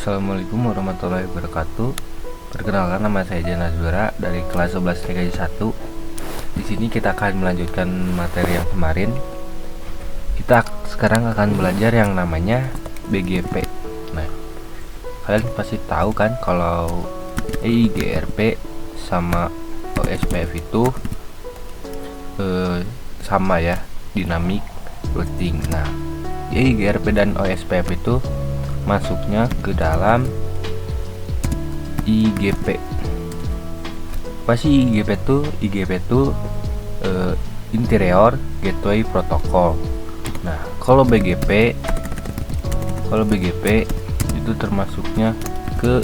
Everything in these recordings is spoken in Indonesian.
Assalamualaikum warahmatullahi wabarakatuh. Perkenalkan, nama saya Jan Azura dari kelas 11 TKJ 1. Di sini kita akan melanjutkan materi yang kemarin. Kita sekarang akan belajar yang namanya BGP. Nah, kalian pasti tahu kan kalau EIGRP sama OSPF itu sama ya, dynamic routing. Nah, EIGRP dan OSPF itu masuknya ke dalam IGP. Apa sih IGP itu? IGP itu Interior Gateway Protocol. Nah, kalau BGP itu termasuknya ke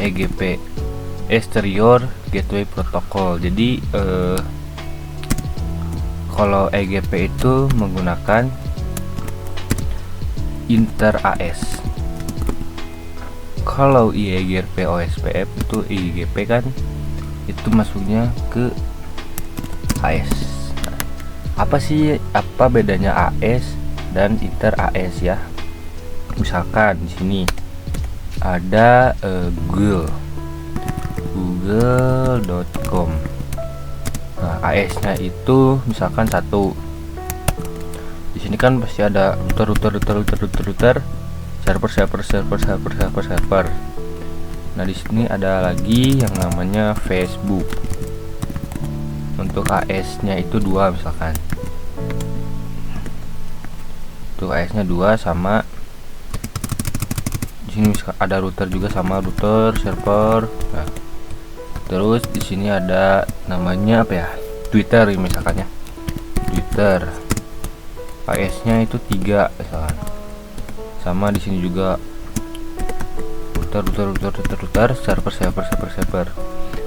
EGP, Exterior Gateway Protocol. Jadi kalau EGP itu menggunakan inter AS. Kalau IGRP OSPF itu IGP kan itu masuknya ke AS. Nah, apa bedanya AS dan inter AS ya? Misalkan di sini ada google.com. Nah, AS-nya itu misalkan 1. Di sini kan pasti ada router, server. Nah, di sini ada lagi yang namanya Facebook. Untuk AS-nya itu 2 misalkan. Untuk AS-nya 2 sama di sini ada router juga sama router, server. Nah, terus di sini ada namanya apa ya? Twitter misalkan ya. Twitter. AS-nya itu 3 misalkan. Sama di sini juga router, server.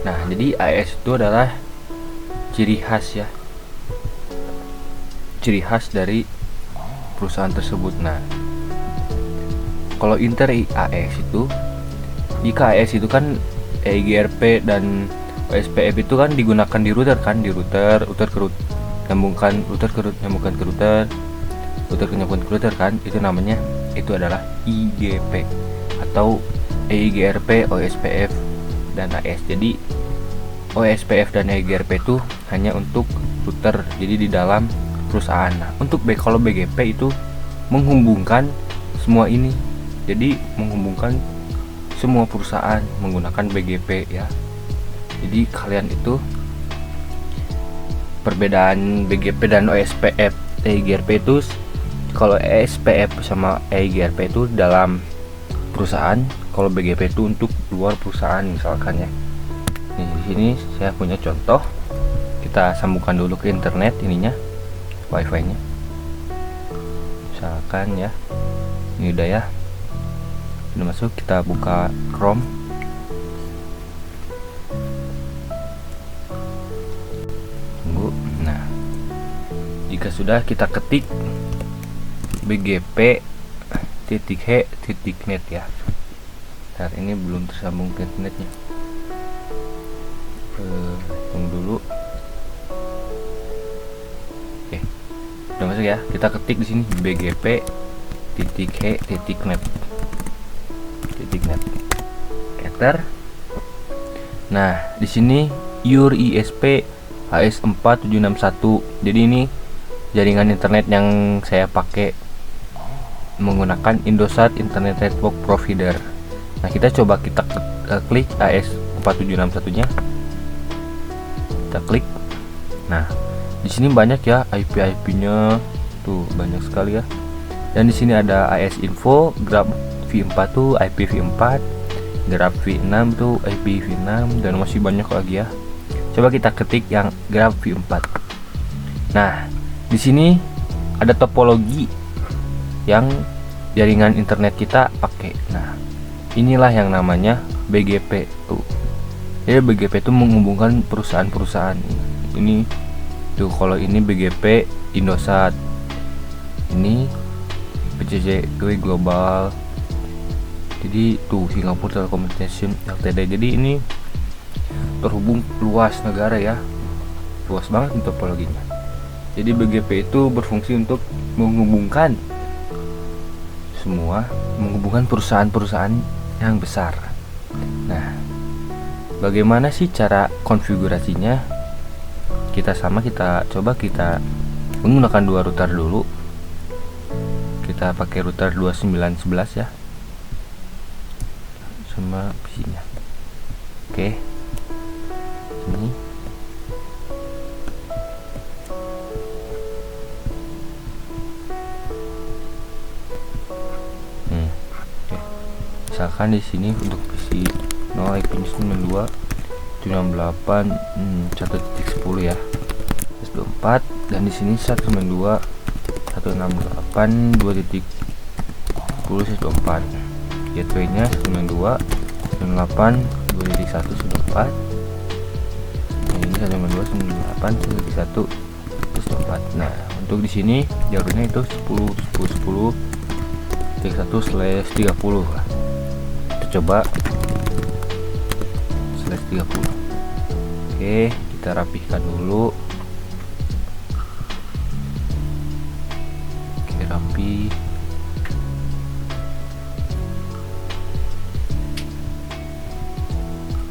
Nah, jadi AS itu adalah ciri khas ya. Ciri khas dari perusahaan tersebut. Nah, kalau inter AS itu, jika AS itu kan EIGRP dan OSPF itu kan digunakan di router kan, di router ke router, nyambungkan router ke router kan, itu namanya, itu adalah IGP atau EIGRP, OSPF dan AS. Jadi OSPF dan EIGRP itu hanya untuk router, jadi di dalam perusahaan. Nah, untuk kalau BGP itu menghubungkan semua ini, jadi menghubungkan semua perusahaan menggunakan BGP ya. Jadi kalian itu perbedaan BGP dan OSPF, EIGRP itu, kalau SPF sama EIGRP itu dalam perusahaan, kalau BGP itu untuk luar perusahaan misalkan ya. Nih, di sini saya punya contoh. Kita sambungkan dulu ke internet ininya, wifi-nya. Misalkan ya. Ini udah ya. Sudah masuk, kita buka Chrome. Tunggu. Nah, jika sudah, kita ketik bgp.h.net ya. Ntar ini belum tersambung ke internetnya. Tunggu dulu. Oke, udah masuk ya. Kita ketik di sini bgp.h.net. Enter. Nah, di sini your ISP HS4761. Jadi ini jaringan internet yang saya pakai menggunakan Indosat Internet Network Provider. Nah, kita coba klik AS4761 nya. Kita klik. Nah, di sini banyak ya IP-nya. Tuh, banyak sekali ya. Dan di sini ada AS Info, Grab V4 tuh IPv4, Grab V6 tuh IPv6, dan masih banyak lagi ya. Coba kita ketik yang Grab V4. Nah, di sini ada topologi yang jaringan internet kita pakai. Nah, inilah yang namanya BGP tuh. Jadi BGP itu menghubungkan perusahaan-perusahaan. Ini tuh, kalau ini BGP Indosat, ini PCC Global. Jadi tuh Singapore Telecommunication Ltd. Jadi ini terhubung luas negara ya, luas banget topologinya. Jadi BGP itu berfungsi untuk menghubungkan perusahaan-perusahaan yang besar. Nah, bagaimana sih cara konfigurasinya? Kita coba kita menggunakan dua router dulu. Kita pakai router 2911 ya, sama PC-nya. Oke, ini misalkan di sini untuk PC 0 IP-nya 92 168 1.10 ya, 124, dan di sini 192 168 2.10 124. Gateway-nya 192 168 2.1 124. Nah, ini 192 168 1.1 124. Nah, untuk di sini jalurnya itu 10 10 10 31/30 lah. Coba /30. Oke, kita rapihkan dulu. Oke, rapi.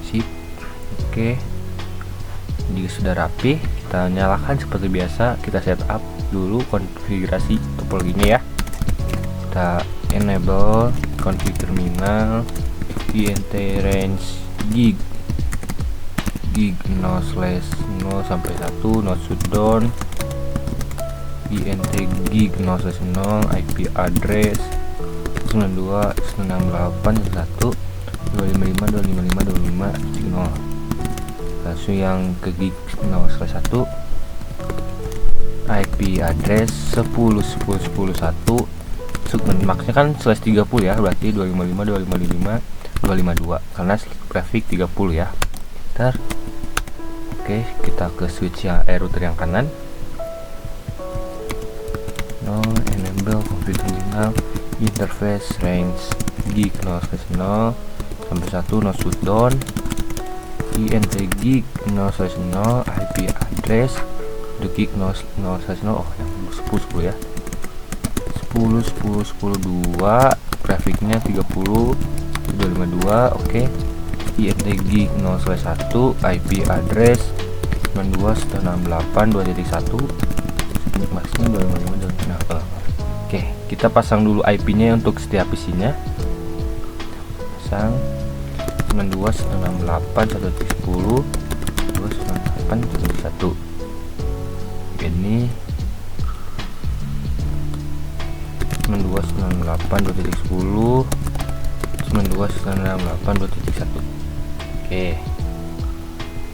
Sip. Oke, jika sudah rapi, kita nyalakan seperti biasa. Kita setup dulu konfigurasi topologinya ya. Kita enable config terminal INT range gig 0/0 sampai 1, not shutdown, INT gig 0/0, IP address 92 168 1 255 255 255 0. Langsung yang ke gig 0/1, IP address 10 10 10 1, maksudnya kan /30 ya, berarti 255 255 252 karena grafik 30 ya. Ntar oke, kita ke switch ya, router yang kanan. No enable config terminal interface range gig 0/0 sampai 1, no shutdown, INT gig 0/0, IP address gig 0/0, oh yang 10 ya, 10 10 10 2, grafiknya 30 252. Oke, INT gig 0/1, IP address 92 168 2.1, maksudnya 255. Oke, kita pasang dulu IP-nya untuk setiap PC-nya. Pasang 92 168 1.10 298 1.1. Ini 92 168 2.10 92 168 2.1. Oke,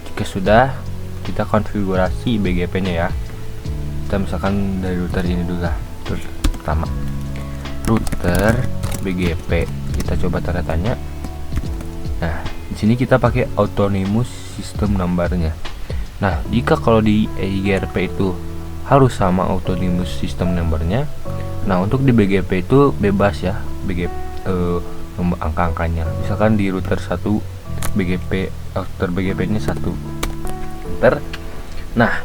jika sudah, kita konfigurasi BGP-nya ya. Kita misalkan dari router ini dulu lah. Pertama, router BGP. Kita coba tanda tanya. Nah, di sini kita pakai autonomous system number-nya. Nah, jika kalau di EIGRP itu harus sama autonomous system number-nya. Nah, untuk di BGP itu bebas ya, BGP angka-angkanya. Misalkan di router 1 BGP, router BGP-nya 1 router. Nah,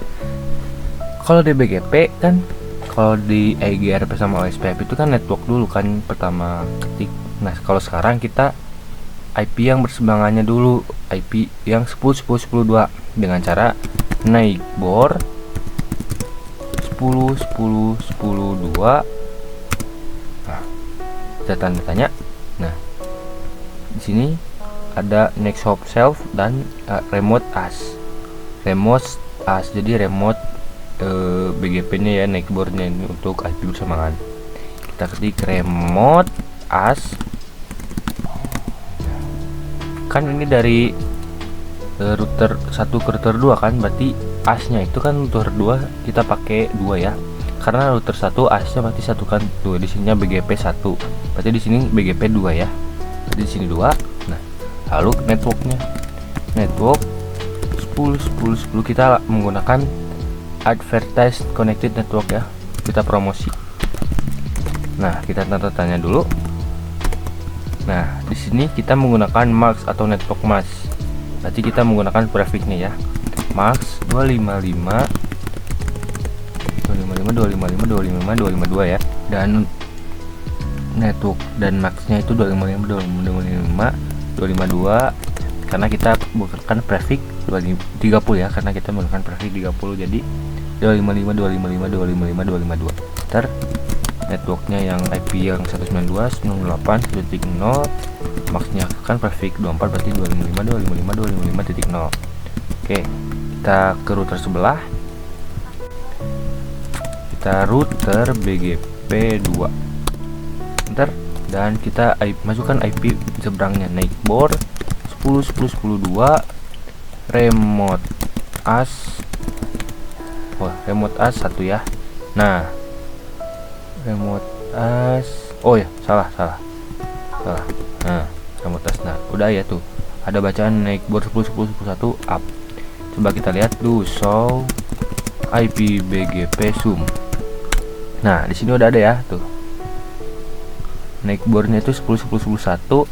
kalau di BGP kan, kalau di EIGRP sama OSPF itu kan network dulu kan pertama ketik. Nah, kalau sekarang kita IP yang berseberangannya dulu, IP yang 10 10 10 2 dengan cara naik bor 10 10 10 2. Nah, kita tanda tanya. Nah, di sini ada next hop self dan remote as. Jadi remote BGP-nya ya, naik boardnya ini untuk IP bersamaan. Kita ketik remote as. Kan ini dari router 1 ke router 2 kan, berarti as-nya itu kan router 2 kita pakai 2 ya. Karena router 1 as-nya berarti 1 kan, 2 di sininya BGP 1. Berarti di sini BGP 2 ya. Berarti di sini 2. Nah, lalu networknya. Network 10 10 10 kita menggunakan advertised connected network ya. Kita promosi. Nah, kita tanda tanya dulu. Nah, di sini kita menggunakan max atau network mask. Berarti kita menggunakan prefixnya ya. Max 255 255 255 255 252 ya. Dan network, dan maxnya itu 255, 252, karena kita menggunakan prefix 30 ya, karena kita menggunakan prefix 30, jadi 255, 255, 255, 252. Ntar networknya yang IP yang 192.168.1.0, maxnya kan prefix 24, berarti 255, 255, 255.0. Oke, kita ke router sebelah, kita router BGP2 ntar, dan kita masukkan IP seberangnya, Neighbor 10.10.10.2, remote as, remote as 1 ya. Nah, remote as, oh ya, salah. Nah, remote as, nah udah ya tuh, ada bacaan Neighbor 10.10.10.1 up. Coba kita lihat do show IP BGP sum. Nah, di sini udah ada ya tuh, Neighbornya itu 10.10.10.1,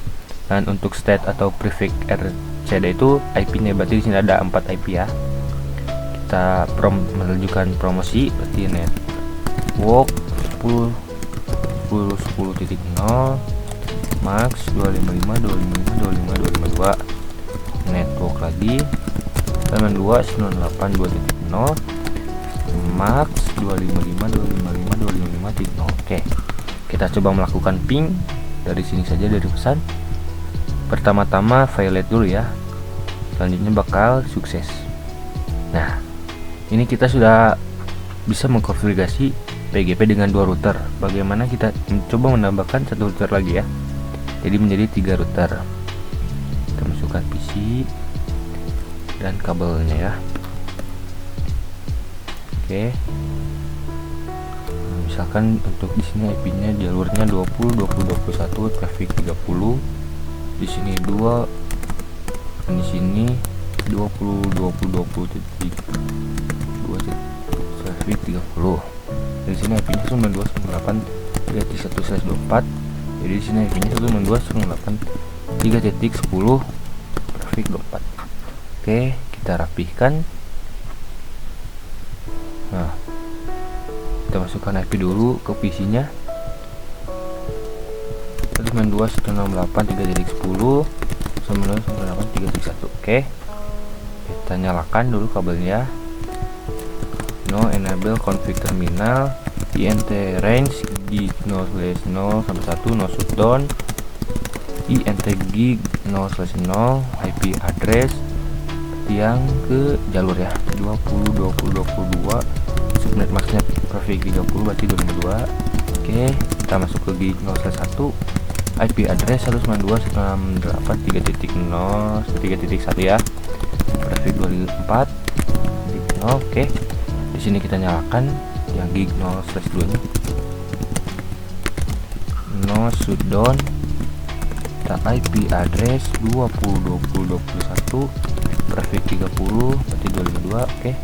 dan untuk state atau prefix RCD itu IP-nya, berarti di sini ada 4 IP ya. Kita menunjukkan promosi, berarti network 10.10.10.0, max 255, 255, 255, 252, network lagi 92.968.2.0, max 255, 255, 255.0. Oke, kita coba melakukan ping dari sini saja, dari pesan. Pertama-tama violate dulu ya, selanjutnya bakal sukses. Nah, ini kita sudah bisa mengkonfigurasi PGP dengan 2 router. Bagaimana kita mencoba menambahkan 1 router lagi ya, jadi menjadi 3 router. Kita masukkan PC dan kabelnya ya. Oke, misalkan untuk di sini IP-nya jalurnya 20, 20, 21, traffic 30, di sini 2, dan di sini 20, 20, 20 titik 2 traffic 30. Di sini IP-nya 92.168.3.1/24. Jadi di sini IP-nya 92.168.3.10 traffic 24. Oke, kita rapihkan. Nah, kita masukkan IP dulu ke PC-nya 192.168.3.10, 192.168.3.1. Oke, kita nyalakan dulu kabelnya. No enable config terminal, int range gig 0/0 sampai 1, no shutdown, int gig 0/0, IP address yang ke jalur ya 20, 20, 22, subnet maxnya prefix 30, berarti 252. Oke, kita masuk ke gig 0/1, IP address 192.168.3.0 3.1 ya, prefix 24. Oke, di sini kita nyalakan yang gig 0/2 nya, no shutdown, kita IP address 20, 20, 21, prefix 30, berarti 252. Oke,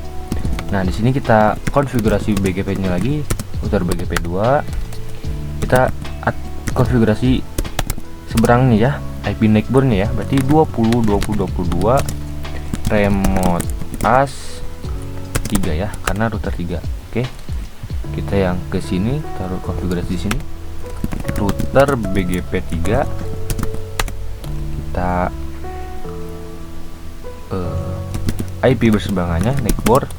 nah di sini kita konfigurasi BGP-nya lagi, router BGP2. Kita konfigurasi seberangnya ya, IP neighbornya ya, berarti 20, 20, 22, remote as 3 ya, karena router 3. Oke, kita yang ke sini taruh konfigurasi di sini, router BGP 3. Kita IP berseberangannya neighbor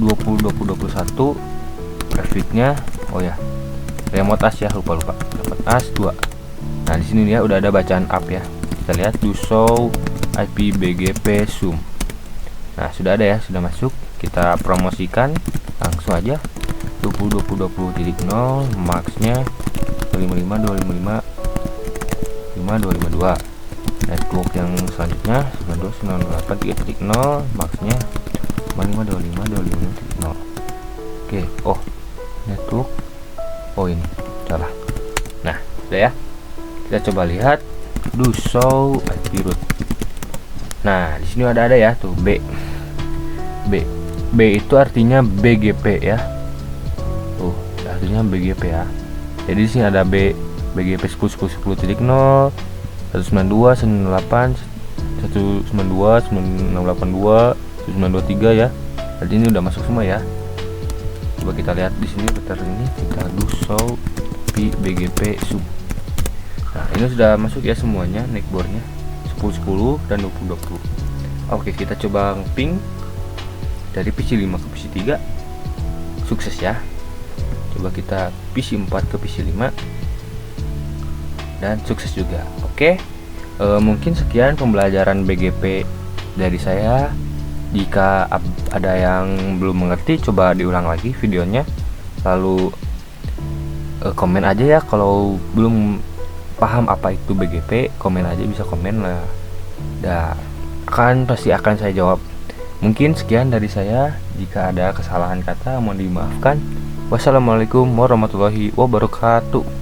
20, 20, 21, prefixnya oh ya remote as ya, lupa remote as 2. Nah di sini ya udah ada bacaan up ya, kita lihat do show IP BGP sum. Nah sudah ada ya, sudah masuk. Kita promosikan langsung aja 20, 20, 20.0, maxnya 255, 255, 252. Network yang selanjutnya 92.168.3.0, maxnya 55, 25, 25.0. Oke, oh network, oh ini salah. Nah sudah ya, kita coba lihat do show IP route. Nah di sini ada ya tuh B itu artinya BGP ya, tuh artinya BGP ya. Jadi di sini ada BGP 10.10.10.0, 192, 198, 192, 9682, 193 ya. Jadi ini udah masuk semua ya. Coba kita lihat di sini router ini, kita do show IP BGP sum. Nah, ini sudah masuk ya semuanya neckboardnya 10 10 dan 20 20. Oke, kita coba ping dari PC 5 ke PC 3. Sukses ya. Coba kita PC 4 ke PC 5 dan sukses juga. Oke. Mungkin sekian pembelajaran BGP dari saya. Jika ada yang belum mengerti, coba diulang lagi videonya. Lalu komen aja ya kalau belum paham apa itu BGP, komen aja, bisa komen lah. Pasti akan saya jawab. Mungkin sekian dari saya. Jika ada kesalahan kata mohon dimaafkan. Wassalamualaikum warahmatullahi wabarakatuh.